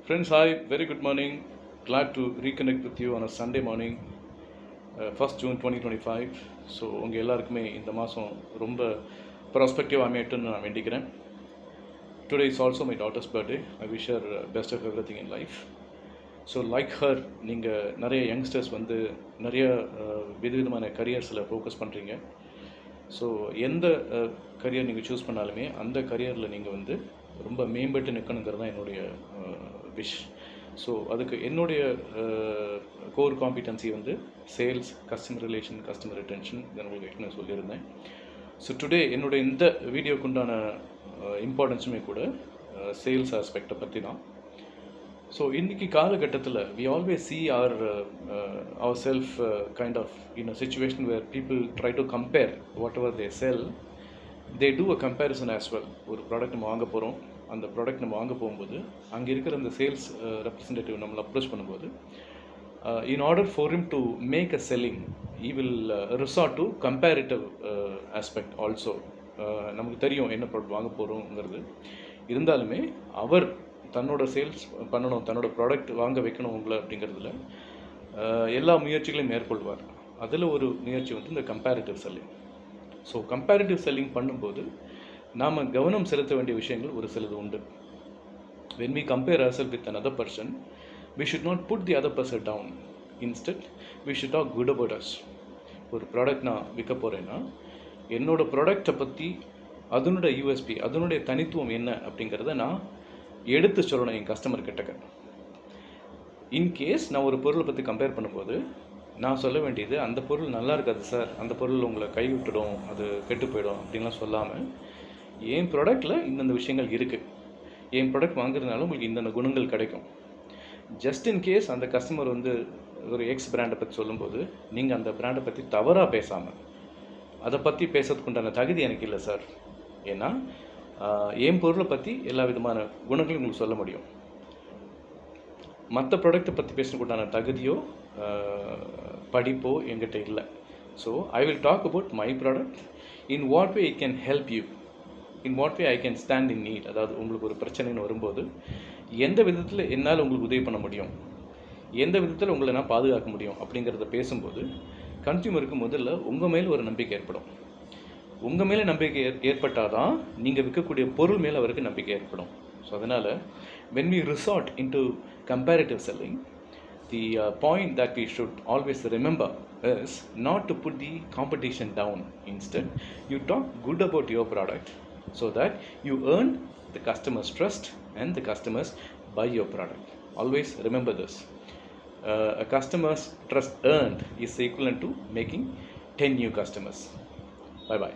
Friends, hi, very good morning. Glad to reconnect with you on a Sunday morning, 1st June 2025. So உங்கள் எல்லாருக்குமே இந்த மாதம் ரொம்ப prospective அமையட்டுன்னு நான் வேண்டிக்கிறேன். Today is also my daughter's birthday. I wish her best of every thing in life. So like her, நீங்கள் நிறைய யங்ஸ்டர்ஸ் வந்து நிறைய விதவிதமான கரியர்ஸில் ஃபோக்கஸ் பண்ணுறீங்க. ஸோ எந்த கரியர் நீங்கள் சூஸ் பண்ணாலுமே அந்த கரியரில் நீங்கள் வந்து ரொம்ப மேம்பட்டு நிற்கணுங்கிறது தான் என்னுடைய விஷ். ஸோ அதுக்கு என்னுடைய கோர் காம்பிடன்சி வந்து sales, customer relation, customer retention. இதை உங்களுக்கு ஏற்கனவே சொல்லியிருந்தேன். ஸோ டுடே என்னுடைய இந்த வீடியோக்கு உண்டான இம்பார்ட்டன்ஸுமே கூட சேல்ஸ் ஆஸ்பெக்டை பற்றி தான். ஸோ இன்றைக்கி காலகட்டத்தில் we always see our self kind of in a situation where people try to compare whatever they sell. They do a comparison as well. ஒரு ப்ராடக்ட் நம்ம வாங்க போகிறோம், அந்த ப்ராடக்ட் நம்ம வாங்க போகும்போது அங்கே இருக்கிற அந்த சேல்ஸ் ரெப்ரசன்டேட்டிவ் நம்மளை அப்ரோச் பண்ணும்போது in order for him to make a selling, he will resort to comparative aspect also. நமக்கு தெரியும் என்ன ப்ராடக்ட் வாங்க போகிறோங்கிறது. இருந்தாலுமே அவர் தன்னோட சேல்ஸ் பண்ணணும், தன்னோட ப்ராடக்ட் வாங்க வைக்கணும் உங்களை அப்படிங்கிறதுல எல்லா முயற்சிகளையும் மேற்கொள்வார். அதில் ஒரு முயற்சி வந்து இந்த comparative selling. So comparative selling பண்ணும்போது நாம் கவனம் செலுத்த வேண்டிய விஷயங்கள் ஒரு சிலது உண்டு. when we compare ourselves with another person, we should not put the other person down. Instead, we should talk good about us. ஒரு ப்ராடக்ட் நான் விற்க போகிறேன்னா என்னோடய ப்ராடக்டை பற்றி அதனுடைய யூஎஸ்பி, அதனுடைய தனித்துவம் என்ன அப்படிங்கிறத நான் எடுத்து சொல்லணும் என் கஸ்டமர் கிட்டக்க. இன்கேஸ் நான் ஒரு பொருளை பற்றி கம்பேர் பண்ணும்போது நான் சொல்ல வேண்டியது அந்த பொருள் நல்லா இருக்காது சார், அந்த பொருள் உங்களை கை விட்டுடும், அது கெட்டு போயிடும் அப்படின்லாம் சொல்லாமல் என் ப்ராடக்டில் இந்தந்த விஷயங்கள் இருக்குது, என் ப்ராடக்ட் வாங்குறதுனால உங்களுக்கு இந்தந்த குணங்கள் கிடைக்கும். ஜஸ்ட் இன் கேஸ் அந்த கஸ்டமர் வந்து ஒரு எக்ஸ் பிராண்டை பற்றி சொல்லும்போது நீங்கள் அந்த பிராண்டை பற்றி தவறாக பேசாமல் அதை பற்றி பேசுறதுக்கு உண்டான தகுதி எனக்கு இல்லை சார், ஏன்னா என் பொருளை பற்றி எல்லா விதமான குணங்களையும் உங்களுக்கு சொல்ல முடியும். மற்ற ப்ராடக்ட்டை பற்றி பேசுறதுக்கு உண்டான தகுதியோ படிப்போ என்கிட்ட இல்லை. So I will talk about my product, in what way it can help you, in what way I can stand in need. அதாவது உங்களுக்கு ஒரு பிரச்சனைன்னு வரும்போது எந்த விதத்தில் என்னால் உங்களுக்கு உதவி பண்ண முடியும், எந்த விதத்தில் உங்களை நான் பாதுகாக்க முடியும் அப்படிங்கிறத பேசும்போது கன்சியூமருக்கு முதல்ல உங்கள் மேலே ஒரு நம்பிக்கை ஏற்படும். உங்கள் மேலே நம்பிக்கை ஏற்பட்டால் தான் நீங்கள் விற்கக்கூடிய பொருள் மேலே அவருக்கு நம்பிக்கை ஏற்படும். ஸோ அதனால் when we resort into comparative selling, the point that we should always remember is not to put the competition down. Instead, you talk good about your product so that you earn the customer's trust and the customers buy your product. Always remember this. A customer's trust earned is equivalent to making 10 new customers. Bye bye.